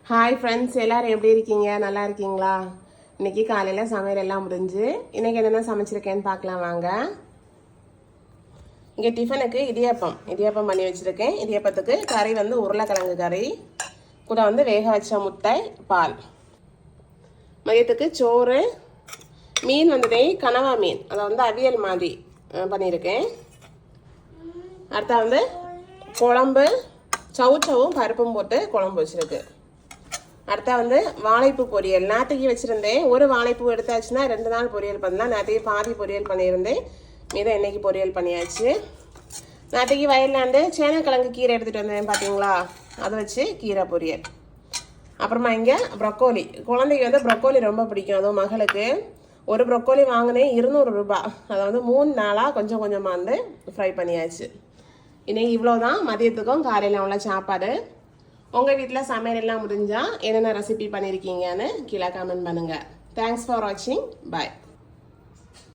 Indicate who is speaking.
Speaker 1: Hi friends, எல்லோரும் எப்படி இருக்கீங்க? நல்லா இருக்கீங்களா? இன்றைக்கி காலையில் சமையல் எல்லாம் முடிஞ்சு இன்றைக்கி என்னென்ன சமைச்சிருக்கேன்னு பார்க்கலாம் வாங்க. இங்கே டிஃபனுக்கு இடியாப்பம் பண்ணி வச்சுருக்கேன். இடியாப்பத்துக்கு கறி வந்து உருளைக்கிழங்கு கறி, கூட வந்து வேக வச்ச முட்டை, பால். மதியத்துக்கு சோறு, மீன் வந்துட்டு கனவா மீன், அதை வந்து அவியல் மாதிரி பண்ணியிருக்கேன். அடுத்தா வந்து குழம்பு, சவுச்சவும் பருப்பும் போட்டு குழம்பு வச்சுருக்கு. அடுத்தா வந்து வாழைப்பூ பொரியல். நேற்றுக்கு வச்சுருந்தேன். ஒரு வாழைப்பூ எடுத்தாச்சுன்னா 2 நாள் பொரியல் பண்ணலாம். நேற்றுக்கு பாதி பொரியல் பண்ணியிருந்தேன், மீதம் இன்னைக்கு பொரியல் பண்ணியாச்சு. நேற்றுக்கு வயல்லாண்டு சேனக்கிழங்கு கீரை எடுத்துகிட்டு வந்தேன் பார்த்தீங்களா, அதை வச்சு கீரை பொரியல். அப்புறமா இங்கே ப்ரொக்கோலி. குழந்தைக்கு வந்து ப்ரொக்கோலி ரொம்ப பிடிக்கும். அதுவும் மகளுக்கு ஒரு ப்ரொக்கோலி வாங்கினேன் 200 ரூபாய். அதை வந்து 3 நாளாக கொஞ்சம் கொஞ்சமாக வந்து ஃப்ரை பண்ணியாச்சு. இன்னைக்கு இவ்வளோதான் மதியத்துக்கும் காலையில் உள்ள சாப்பாடு. உங்கள் வீட்டில் சமையல் எல்லாம் முடிஞ்சால் என்னென்ன ரெசிபி பண்ணியிருக்கீங்கன்னு கீழே கமெண்ட் பண்ணுங்கள். தேங்க்ஸ் ஃபார் வாட்சிங். பாய்.